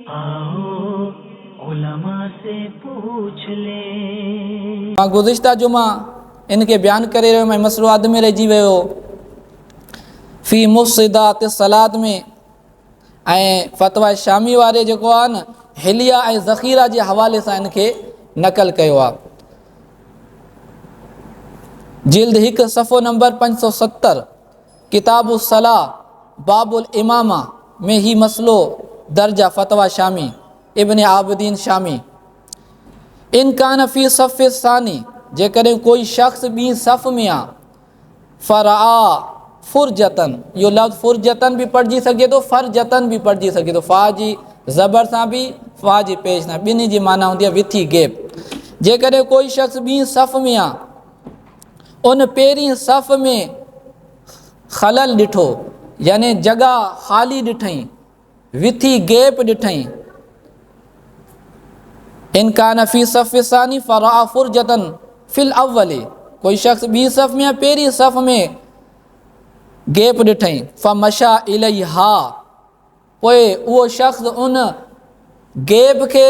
आओ उलमा से पूछ ले। गुज़िश्ता जुमा इनके बयान करे रहियो मैं मसलो अध में रहिजी वियो फ़ी मुफ़्सिदात सलात में ऐं फ़तवा शामी वारे जेको आहे न हिलिया ऐं ज़ख़ीरा जे हवाले सां इनखे नक़ल कयो आहे। जिल्द 1 सफ़ो नंबर 570 किताबु सलाह बाबुल इमामा में ही मसलो दर्जा फ़तवा शामी इब्न आबिदीन शामी। इन कान फ़ी सफ़ सानी जेकॾहिं कोई शख़्स ॿी सफ़ में आहे फ़रआ फ़ुरजतन, इहो लफ़्ज़ फ़ुरजतन भी पढ़िजी सघे थो, फ़रजतन भी पढ़िजी सघे थो, फ़ा जी ज़बर सां भी फ़ा जी पेश सां, ॿिन्ही जी माना हूंदी आहे विथी गैप। जेकॾहिं कोई शख़्स ॿी सफ़ में आहे उन पहिरीं सफ़ में ख़लल ॾिठो यानी जॻह ख़ाली ॾिठई, विथी गैप ॾिठई। इन कान फ़ी सफ़ सानी फ़रआ फ़ुरजतन फ़िल अव्वली, कोई शख़्स ॿी सफ़ में आहे पहिरीं सफ़ में गैप ॾिठई फ़मशा इलैहा, पोइ उहो शख़्स उन गैप खे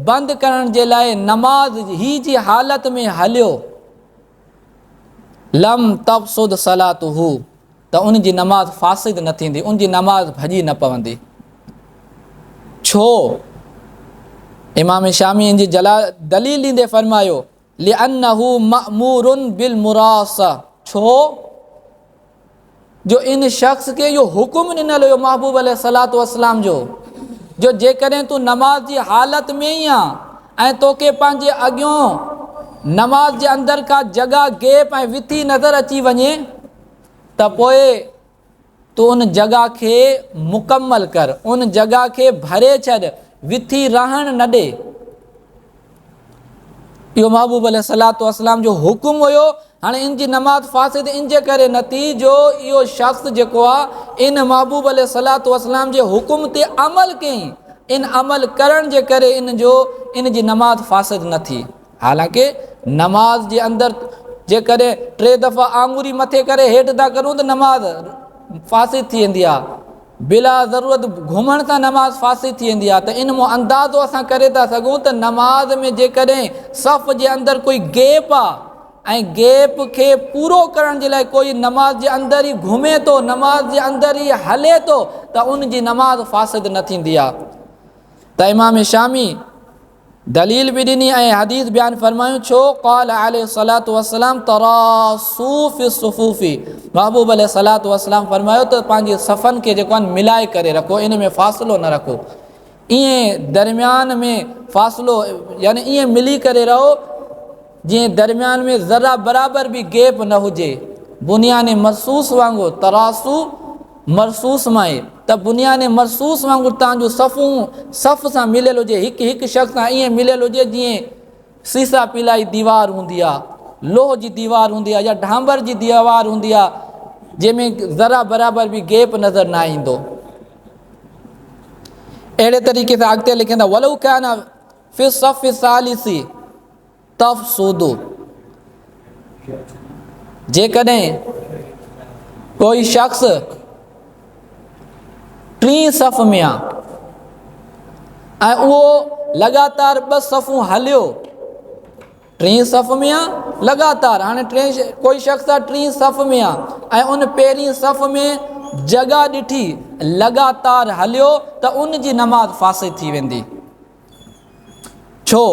बंदि करण जे लाइ नमाज ही जी हालत में हलियो लम तफ़सुद सलातुहु, त उन जी नमाज़ फ़ासिद न थींदी, उन जी नमाज़ भॼी न पवंदी। छो? इमाम शामी इन जी दलील ॾींदे फ़रमायो लिअन्नहु मअमूरुन बिल मुरासा, छो जो इन शख़्स के इहो हुकुम ॾिनल हुयो महबूब अलैहिस्सलातु वस्सलाम जो जेकॾहिं तूं नमाज जी हालत में ई आहे ऐं तोखे पंहिंजे अॻियों नमाज जे अंदरि का जॻह गैप ऐं विथी नज़र अची वञे त पोइ तूं उन जॻह खे मुकमल कर, उन जॻह खे भरे छॾ, विथी रहण न ॾे। इहो महबूब अलैहिस्सलातु वस्सलाम जो हुकुम हुयो। हाणे इन जी नमाज़ फ़ासिद इन जे करे न थी जो इहो शख़्स जेको आहे इन महबूब अलैहिस्सलातु वस्सलाम जे हुकुम ते अमल कयईं, इन अमल करण जे करे इन जी नमाज़ फ़ासिद न थी। हालांकि नमाज जे अंदरि जेकॾहिं 3 दफ़ा आङुरी मथे करे हेठि था करूं त नमाज़ फ़ासिद थी वेंदी आहे, बिला ज़रूरत घुमण सां नमाज़ फ़ासिद थी वेंदी आहे। त इन मां अंदाज़ो असां करे था सघूं त नमाज में जेकॾहिं सफ़ जे अंदरि कोई गैप आहे ऐं गैप खे पूरो करण जे लाइ कोई नमाज जे अंदरि ई घुमे थो, नमाज जे अंदरि ई हले थो, त उन जी नमाज़ फ़ासिद न थींदी आहे। त इमाम शामी दलील बि ॾिनी ऐं हदीस बयानु फ़रमायूं, छो क़ाल अलैहिस्सलातु वस्सलाम तरासू फ़ी सुफ़ूफ़ी, महबूब अलैहिस्सलातु वस्सलाम फ़रमायो त पंहिंजे सफ़नि खे जेको आहे मिलाए करे रखो, इन में फ़ासिलो न रखो, ईअं दरमियान में फ़ासिलो यानी ईअं मिली करे रहो जीअं दरमियान में ज़रा बराबर भी गैप न हुजे। बुनियाने मरसूस वांगुरु, तरासू मरसूस मां आहे त बुनियाने मरसूस वांगुरु तव्हांजो सफ़ सां मिलियल हुजे, हिकु शख़्स सां ईअं मिलियल हुजे जीअं सीसा पिलाई दीवार हूंदी आहे, लोह जी दीवार हूंदी आहे या ढांबर जी दीवार हूंदी आहे जंहिंमें ज़रा बराबर भी गैप नज़र न ईंदो। अहिड़े तरीक़े सां अॻिते लिखंदा वलौ कान फ़ी सफ़ सालिसी तफ़सूदु, जेकॾहिं कोई शख़्स 3 सफ़ में आहे ऐं उहो लगातार 2 सफ़ूं हलियो, 3 सफ़ में आहे लगातार, हाणे कोई शख़्स आहे 3 सफ़ में आहे ऐं उन पहिरीं सफ़ में जॻह ॾिठी लगातार हलियो त उन जी नमाज़ फ़ासिद थी वेंदी। छो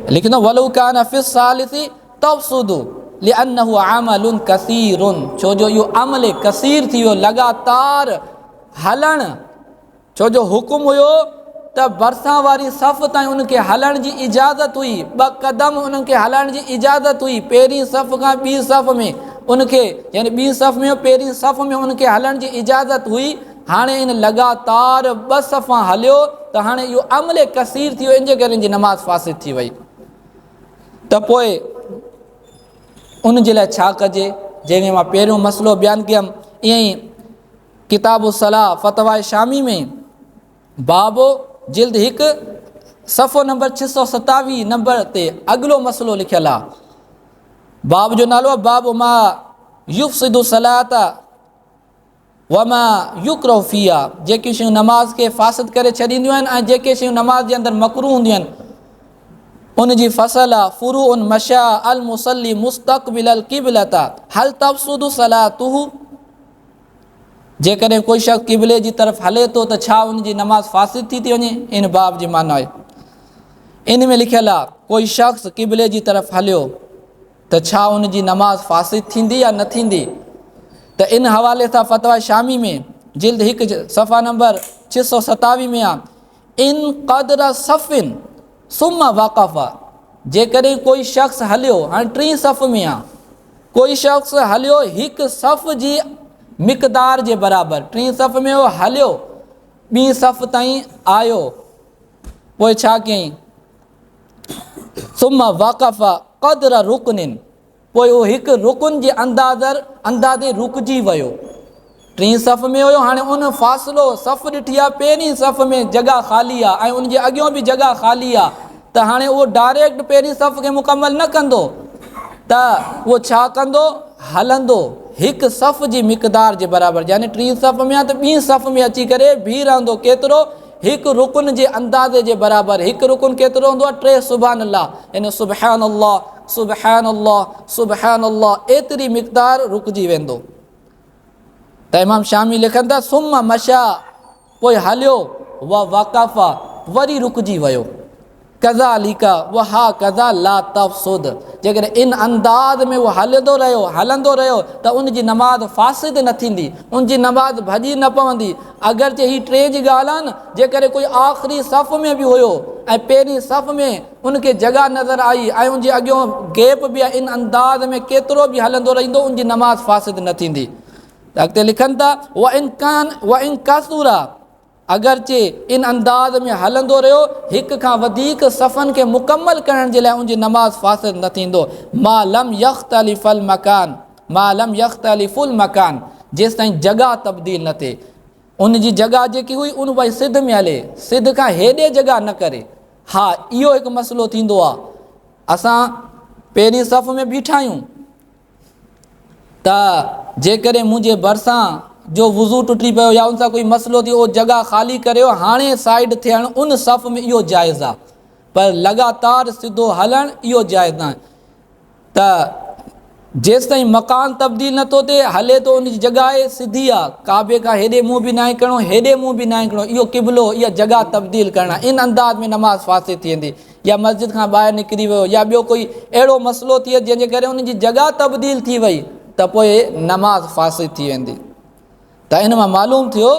लिखंदो वलौ कान फ़ी सालिसी तफ़सूदु लिअन्नहु अमलुन कसीरुन, छो जो इहो अमल कसीर थी वियो, लगातार हलण, छो जो हुकुम हुयो त भरिसां वारी सफ़ ताईं उनखे हलण जी इजाज़त हुई, 2 क़दम उनखे हलण जी इजाज़त हुई, पहिरीं सफ़ खां ॿी सफ़ में उनखे यानी ॿी सफ़ में पहिरीं सफ़ में उनखे हलण जी इजाज़त हुई। हाणे इन लगातार 2 सफ़ा हलियो त हाणे इहो अमल कसीर थी वियो, इन जे करे इन जी नमाज़ फ़ासिद थी वई। त पोइ उन जे लाइ छा कजे, जंहिंमें मां पहिरियों मसलो बयानु कयुमि, ईअं ई किताबु सलाह फ़तवा शामी में बाबो जिल्द 1 सफ़ो नंबर 627 नंबर ते अॻिलो मसलो लिखियलु आहे। बाब जो नालो आहे बाब मा युफ़सिदु सलात वमा युकरहु फ़ीहा, जेके शयूं नमाज़ खे फ़ासिद करे छॾींदियूं आहिनि ऐं जेके शयूं नमाज़ जे अंदरि मकरूह हूंदियूं आहिनि उन जी फ़सल आहे फ़ुरूउन मशा अल मुसल्ली मुस्तक़बिल अल क़िबलता हल तफ़सुदु सलातुहु, जेकॾहिं कोई शख़्स क़िबले जी तरफ़ हले थो त छा उन जी नमाज़ फ़ासिद थी वञे। इन बाब जी माना आहे, इन में लिखियलु आहे कोई शख़्स क़िबले जी तरफ़ हलियो त छा उन जी नमाज़ फ़ासिद थींदी या न थींदी। त इन हवाले सां फ़तवा शामी में जिल्द 1 सफ़ा नंबर 627 में आहे इन क़दर सफ़िन सुम्मा वाक़फ़ा, जेकॾहिं कोई शख़्स हलियो, हाणे 3 सफ़ में आहे, कोई शख़्स हलियो हिकु सफ़ जी मिक़दार जे बराबरि, 3 सफ़ में उहो हलियो, 2 सफ़ ताईं आयो, पोइ छा कयईं सुम्मा वाक़फ़ा क़दर रुकनिन, पोइ उहो हिकु रुकन जे अंदाज़े रुकिजी वियो। 3 सफ़ में हुयो, हाणे उन फ़ासिलो सफ़ ॾिठी आहे, पहिरीं सफ़ में जॻह ख़ाली आहे ऐं उनजे अॻियां बि जॻह ख़ाली आहे, त हाणे उहो डायरेक्ट पहिरीं सफ़ खे मुकमल न कंदो, त उहो छा कंदो, हलंदो हिकु सफ़ जी मिक़दार जे बराबरि, यानी 3 सफ़ में आहे त 2 सफ़ में अची करे बीह रहंदो, केतिरो, हिकु रुकन जे अंदाज़े जे बराबरि। हिकु रुकन केतिरो हूंदो आहे, 3 सुभान अल्लाह, यानी सुबहान अल्लाह सुबहान अल्लाह सुबहान अल्लाह, एतिरी मिक़दार रुकिजी वेंदो। त इमाम शामी लिखनि था सुम्मा मशा, पोइ हलियो, व वक़फ़ा, वरी रुकिजी वियो, कज़ालिका व हा कज़ा ला तफ़सुद, जेकॾहिं इन अंदाज़ में उहो हलंदो रहियो त उन जी नमाज़ फ़ासिद न थींदी, उन जी नमाज़ भॼी न पवंदी। अगरचे ही 3 जी ॻाल्हि आहे न, जेकॾहिं कोई आख़िरी सफ़ में बि हुयो ऐं पहिरीं सफ़ में उनखे जॻह नज़र आई ऐं उनजे अॻियां गैप बि आहे, इन अंदाज़ में केतिरो बि हलंदो रहंदो, उन जी नमाज़ फ़ासिद न थींदी। त अॻिते लिखनि था व इन कसूरा, अगरचे इन अंदाज़ में हलंदो रहियो हिक खां वधीक सफ़नि खे मुकमल करण जे लाइ उनजी नमाज़ फ़ासिद न थींदो। मालम यख्तलिफ़ल मकान, मालम यख्तलिफ़ुल मकान, जेसि ताईं जॻह तब्दील न थिए, उन जी जॻह जेकी हुई उन भई सिध में हले, सिध खां हेॾे जॻह न करे। हा, इहो हिकु मसइलो थींदो आहे, असां पहिरीं सफ़ में बीठा आहियूं त जेकॾहिं मुंहिंजे भरिसां जो वुज़ू टुटी पियो या उन सां कोई मसइलो थियो, उहो जॻह ख़ाली करियो, हाणे साइड थियणु उन सफ़ में इहो जाइज़ आहे, पर लॻातार सिधो हलणु इहो जाइज़ न आहे। त जेसि ताईं मकान तब्दील नथो थिए, हले थो उन जी जॻह सिधी आहे, काबे खां हेॾे मुंहुं बि न आहे करिणो, हेॾे मुंहुं बि न आहे करिणो, इहो क़िबलो, इहा जॻह तब्दील करणु, इन अंदाज़ में नमाज़ फ़ासिद थी वेंदी। या मस्जिद खां ॿाहिरि निकिरी वियो या ॿियो कोई अहिड़ो मसइलो थिए जंहिंजे करे उन जी जॻह तब्दील थी वई, त पोइ नमाज़ फ़ासिद थी वेंदी। त इन मां मालूम थियो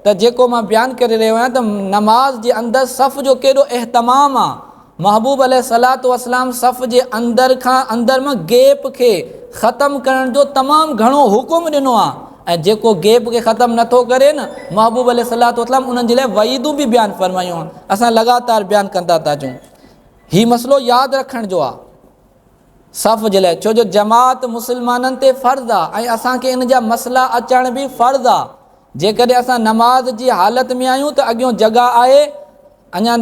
त जेको मां बयानु करे रहियो आहियां त नमाज़ जे अंदरि सफ़ जो केॾो अहतमाम आहे। महबूब अलैहिस्सलातु वस्सलाम सफ़ जे अंदरि मां गैप खे ख़तमु करण जो तमामु घणो हुकुम ॾिनो आहे, ऐं जेको गैप खे ख़तमु नथो करे न, महबूब अलैहिस्सलातु वस्सलाम उन्हनि जे लाइ वईदूं बि बयानु फ़रमायूं आहिनि। असां लगातार बयानु कंदा था अचूं, हीउ मसइलो यादि रखण जो आहे सफ़ जे लाइ, छो जो जमात मुस्लमाननि ते फ़र्ज़ु आहे ऐं असांखे इन जा मसइला अचण बि फ़र्ज़ु आहे। जेकॾहिं असां नमाज़ जी हालति में आहियूं त अॻियां जॻह आहे, अञा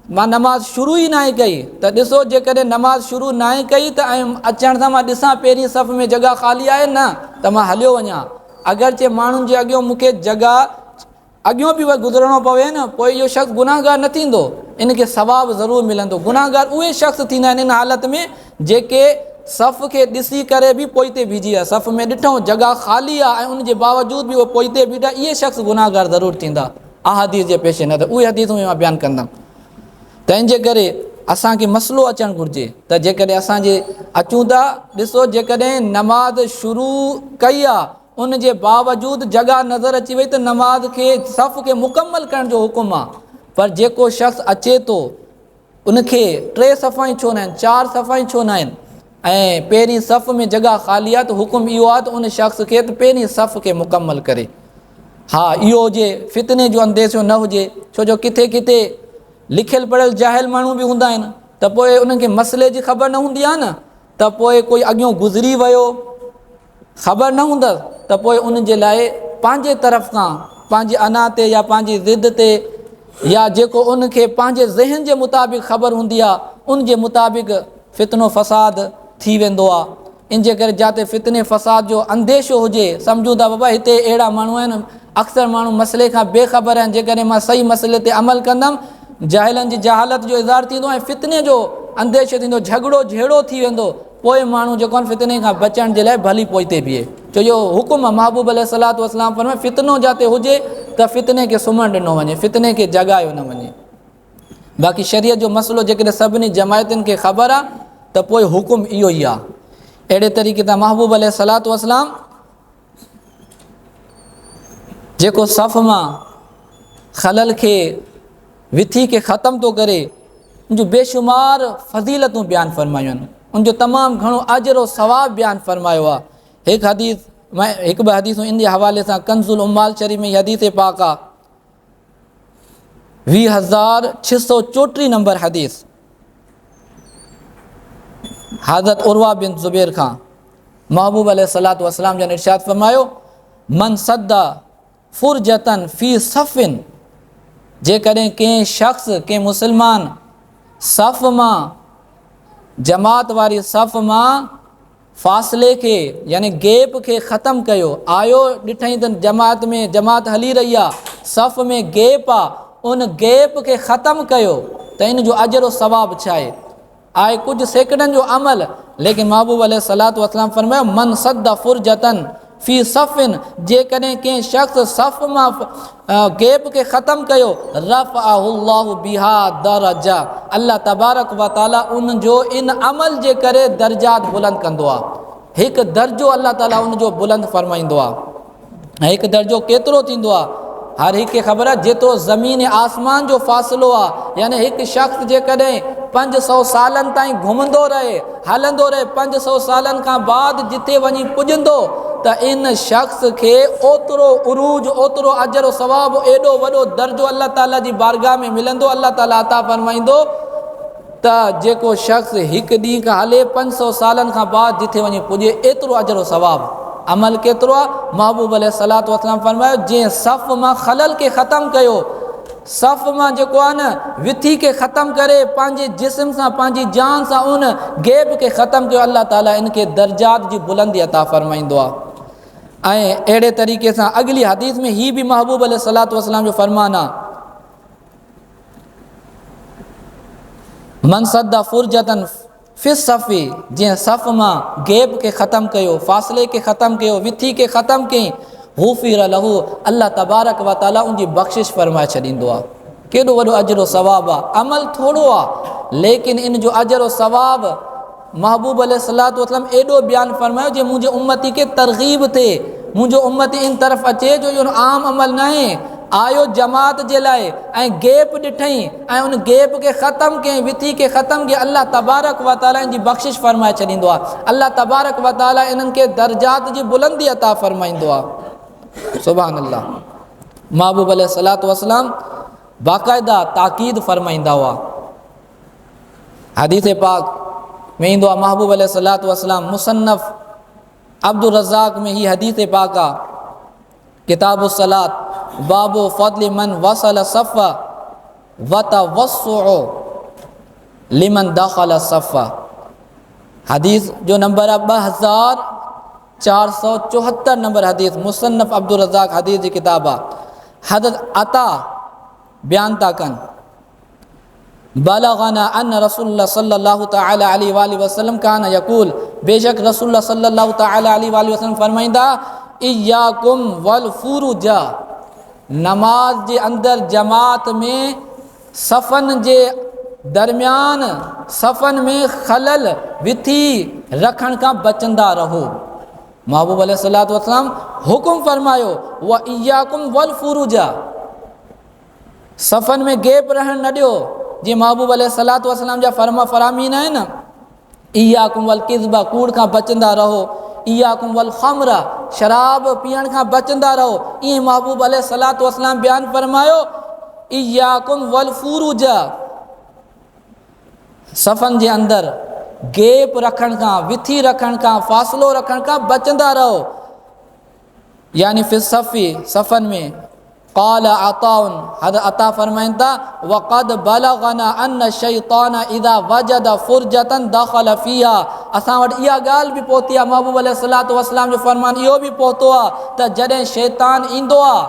मां नमाज़ शुरू ई न आहे कई, त ॾिसो जेकॾहिं नमाज़ शुरू न आहे कई त ऐं अचण सां मां ॾिसां पहिरीं सफ़ में जॻह ख़ाली आहे न, त मां हलियो वञा। अगरचे माण्हुनि जे अॻियां मूंखे जॻह अॻियां बि गुज़रणो पवे न, पोइ इहो शख़्स गुनाहगार न थींदो, इनखे सवाबु ज़रूरु मिलंदो। गुनाहगार उहे शख़्स थींदा आहिनि इन हालति में जेके सफ़ खे ॾिसी करे बि पोइते बीठी आहे, सफ़ में ॾिठूं जॻह ख़ाली आहे ऐं उनजे बावजूद बि उहो पोइते बीठा, इहे शख़्स गुनाहगार ज़रूरु थींदा अहादीस जे पेश न, त उहे हदीसूं मां बयानु कंदुमि। तंहिंजे करे असांखे मसइलो अचणु घुरिजे त जेकॾहिं असांजे अचूं था, ॾिसो जेकॾहिं नमाज़ शुरू कई आहे उन जे बावजूदु जॻह नज़र अची वई त नमाज़ खे सफ़ खे मुकमल करण जो हुकुम आहे। पर जेको शख़्स अचे थो उनखे 3 सफ़ा ई छो न आहिनि, 4 सफ़ा ई छो न आहिनि ऐं पहिरीं सफ़ में जॻह ख़ाली आहे, त हुकुम इहो आहे त उन शख़्स खे त पहिरीं सफ़ खे मुकमल करे। हा, इहो हुजे, फितने जो अंदेशो न हुजे, छो जो किथे किथे लिखियलु पढ़ियल जाहिल माण्हू बि हूंदा आहिनि, त पोइ उनखे मसइले जी ख़बर न हूंदी आहे न, त पोइ कोई अॻियां गुज़री वियो ख़बर न हूंदसि, त पोइ उन जे लाइ पंहिंजे तरफ़ खां पंहिंजी अना ते या पंहिंजी ज़िद ते या जेको उनखे पंहिंजे ज़हन जे मुताबिक़ ख़बर हूंदी आहे उन जे मुताबिक़ फितनो फ़साद थी वेंदो आहे। इन जे करे जाते फितने फ़साद जो अंदेशो हुजे, सम्झूं था बाबा हिते अहिड़ा माण्हू आहिनि, अक्सर माण्हू मसइले खां बेख़बर आहिनि, जेकॾहिं मां सही मसइले ते अमल कंदुमि जाहिलनि जी जहालत जो इज़हार थींदो ऐं फितने जो अंदेशो थींदो, झगड़ो झेड़ो थी वेंदो, पोइ माण्हू जेको आहे फितने खां बचण जे लाइ भली पोइते बीहे। छो जो हुकुम महबूब अलैहिस्सलातु वस्सलाम फरमाए फितनो जाते हुजे त फितने खे सुम्हण ॾिनो वञे, फितने खे जगायो न वञे। बाक़ी शरीयत जो मसइलो जेकॾहिं सभिनी जमायतुनि खे ख़बर आहे त पोइ हुकुम इहो ई आहे। अहिड़े तरीक़े सां महबूब अलैहिस्सलातु वस्सलाम जेको सफ़ मां ख़लल खे विथी खे ख़तमु थो करे, उनजो बेशुमार फ़ज़ीलतूं बयानु फ़रमायूं आहिनि, उनजो तमामु घणो अजर सवाब बयानु फ़रमायो आहे। हिकु हदीस हिकु ॿ हदीसूं इन जे हवाले सां कंज़ुल उम्माल शरीफ़ में हदीस पाक आहे 20,634 नंबर हदीस हज़रत उर्वा बिन ज़ुबैर खां महबूब अलैहिस्सलातु वस्सलाम जन इरशाद फरमायो मन सद्दा फुरजतन फ़ी सफ़िन, जेकॾहिं कंहिं शख़्स कंहिं मुसलमान सफ़ मां जमात वारी सफ़ मां फ़ासिले खे यानी गैप खे ख़तमु कयो, आयो ॾिठई त जमात में जमात हली रही आहे, सफ़ में गैप आहे, उन गैप खे ख़तमु कयो त इन जो अजर सवाब छा आहे कुझु सेकड़नि जो अमल, लेकिन महबूब अलैहिस्सलातु वस्सलाम फरमायो मन सद्दा फुरजतन फ़ी सफ़िन, जेकॾहिं कंहिं शख़्स सफ़ मां गैप खे ख़तमु कयो रफ़अहुल्लाहु बिहा दरजा, अल्लाह तबारक व ताला उन जो इन अमल जे करे दर्जात बुलंद कंदो आहे। हिकु दर्जो अल्लाह ताला उन जो बुलंद फरमाईंदो आहे। ऐं हिकु दर्जो केतिरो थींदो आहे, हर हिकु खे ख़बर आहे जेतिरो ज़मीन आसमान जो फ़ासिलो आहे, यानी हिकु शख़्स जेकॾहिं 500 सालनि ताईं घुमंदो रहे हलंदो रहे, 500 सालनि खां बाद जिते वञी पुॼंदो त इन शख़्स खे ओतिरो उरूज, ओतिरो अजर सवाब, एॾो वॾो दर्जो अल्लाह ताला जी बारगाह में मिलंदो। अल्लाह ताला अता फरमाईंदो त जेको शख़्स हिकु ॾींहुं खां हले 500 सालनि खां बाद जिथे वञी पुॼे एतिरो अजर सवाब। अमल केतिरो आहे? महबूब अलैहिस्सलातु वस्सलाम फरमायो जंहिं सफ़ मां ख़लल खे ख़तमु कयो, सफ़ मां जेको आहे न विथी खे ख़तमु करे पंहिंजे जिस्म सां पंहिंजी जान सां उन गैब खे ख़तमु कयो, अल्लाह ताला इनखे दर्जात जी बुलंदी अता फरमाईंदो आहे। ऐं अहिड़े तरीक़े सां अॻिली हदीस में ही बि महबूब अलैहिस्सलातु वस्सलाम जो फरमान आहे मन सद्दा फुरजतन फ़ी सफ़ी, जंहिं सफ़ मां गैब खे ख़तमु कयो, फ़ासिले खे ख़तमु कयो, विथी खे ख़तमु कयईं, हुफ़िर लहू, अल्लाह तबारक व ताला उनजी बख़्शिश फरमाए छॾींदो आहे। केॾो वॾो अजर सवाब आहे। अमल थोरो आहे लेकिन इन जो अजर सवाब महबूब अलैहिस्सलातु वस्सलाम एॾो बयानु फरमायो जे मुंहिंजे उम्मती खे तरग़ीब थिए, मुंहिंजो उम्मती इन तरफ़ अचे जो इहो आम अमल न आहे, आयो जमात जे लाइ ऐं गैप ॾिठई ऐं उन गैप खे ख़तमु कयईं, विथी खे ख़तमु कयईं, अल्लाह तबारक व ताला इन जी बख़्शिश फरमाए छॾींदो आहे। अल्लाह तबारक व ताला इन्हनि खे दर्जात जी बुलंदी अता फरमाईंदो आहे। सुभान अल्लाह। महबूब अलैहिस्सलातु वस्सलाम बाक़ाइदा ताक़ीद फरमाईंदा हुआ। हदीस पाक में ईंदो आहे महबूब अलैहिस्सलातु वस्सलाम मुसन्नफ़ अब्दुर रज़ाक़ में ही हदीस पाक आहे, किताबु सलात बाबो फ़ज़्ल मन वसल सफ़ व तवस्सु लिमन दख़ल सफ़। हदीस जो नंबर आहे 2474 नंबर हदीस, मुसन्नफ़ अब्दुर रज़ाक़ हदीस जी किताब आहे। हज़रत अता बयान था कनि बलगना अन रसूलुल्लाह सल्लल्लाहु तआला अलैहि वसल्लम कान यक़ूल, बेशक रसूलुल्लाह सल्लल्लाहु तआला अलैहि वसल्लम फरमाईंदा इय्याकुम वल फुरुजा, नमाज जे अंदरि जमात में सफ़न जे दरमियान सफ़न में ख़लल विथी रखण खां बचंदा रहो। महबूब अलैहिस्सलातु वस्सलाम हुकुम फरमायो व इय्याकुम वल फुरुजा, सफ़न में गैप रहण न ॾियो। जीअं महबूब अलैहिस्सलातु वस्सलाम जा फरामीन आहिनि न, इय्याकुम वल किज़्बा, कूड़ खां बचंदा रहो, इय्याकुम वल ख़म्रा, शराब पीअण खां बचंदा रहो। ईअं महबूब अलैहिस्सलातु वस्सलाम बयानु फरमायो इय्याकुम वल फुरुजा, सफ़न जे अंदरि गैप रखण खां, विथी रखण खां, फ़ासिलो रखण खां बचंदा रहो। यानी फ़िस सफ़ी, सफ़न में क़ाल अताउन, हज़रत अता फरमाइनि था वक़द बलगना अन शैतान इज़ा वजद फुरजतन दख़ल फ़ीहा, असां वटि इहा ॻाल्हि बि पहुती आहे, महबूब अलैहिस्सलातु वस्सलाम जो फरमान इहो बि पहुतो आहे त जॾहिं शैतान ईंदो आहे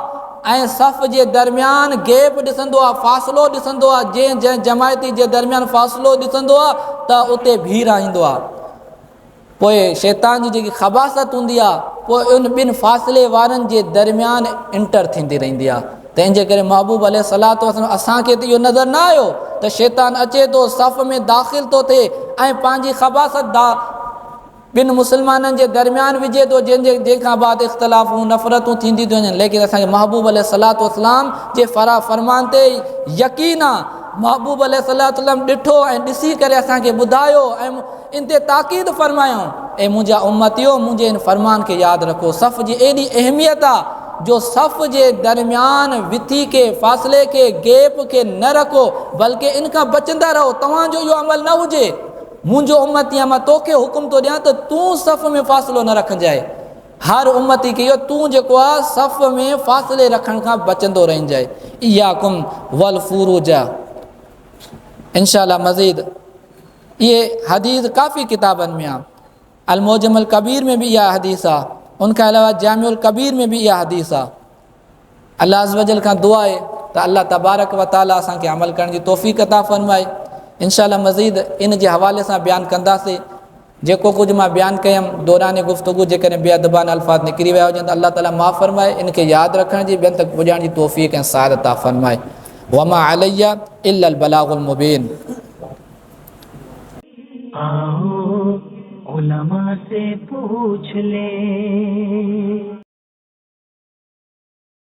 ऐं सफ़ जे दरमियान गैप ॾिसंदो आहे, फ़ासिलो ॾिसंदो आहे, जंहिं जमायती जे दरमियान फ़ासिलो ॾिसंदो आहे त उते भीड़ ईंदो आहे। पोइ शैतान जी जेकी ख़बासत हूंदी आहे पोइ उन ॿिनि फ़ासिले वारनि जे दरमियान इंटर थींदी रहंदी आहे। तंहिंजे करे महबूब अलैहिस्सलातु वस्सलाम असांखे त इहो नज़र न आयो त शैतान अचे थो सफ़ में दाख़िल थो थिए ऐं पंहिंजी ख़बासत ॿिनि मुस्लमाननि जे दरमियान विझे थो, जंहिंखां बाद इख़्तिलाफ़ूं नफ़रतूं थींदियूं थियूं वञनि। लेकिन असांखे महबूब अलैहिस्सलातु वस्सलाम जे फरमान ते यकीन आहे। महबूब अलैहिस्सलातु वस्सलाम ॾिठो ऐं ॾिसी करे असांखे ॿुधायो ऐं इन ते ताक़ीद फरमायूं, ऐं मुंहिंजा उम्मतियो मुंहिंजे इन फरमान खे यादि रखो। सफ़ जी एॾी अहमियत आहे जो सफ़ जे दरमियान विथी के फ़ासिले के गैप खे न रखो, बल्कि इन खां बचंदा रहो। तव्हांजो इहो अमल न हुजे, मुंहिंजो उम्मती मां तोखे हुकुम थो ॾियां त तूं सफ़ में फ़ासिलो न रखजांइ। हर उम्मती खे इहो तूं जेको आहे सफ़ में फ़ासिले रखण खां बचंदो रहिजांइ। इयाकुम वल फुरूजा। इंशाअल्लाह मज़ीद ये हदीस काफ़ी किताबनि में आहे। अल मोजम अल कबीर में भी इहा हदीस आहे, उनखां अलावा जामिउल कबीर में भी इहा हदीस आहे। अल्लाह अज़्ज़ वजल खां दुआ आहे त अल्लाह तबारक व तआला असांखे अमल करण जी तौफ़ीक़ अता फ़रमाए। इंशाअल्लाह मज़ीद इन जे हवाले सां बयानु कंदासीं। जेको कुझु मां बयानु कयुमि दौरान गुफ़्तगू जेकॾहिं बेअदबान अल्फाज़ निकिरी विया हुजनि त अल्लाह ताला माफ़ फ़रमाए, इनखे यादि रखण जी ॿियनि तक पुॼाइण जी तौफ़ीक़ ऐं सआदत अता फ़रमाए। वमा अलैया इल्लल बलागुल मुबीन। आओ उलमा से पूछ ले।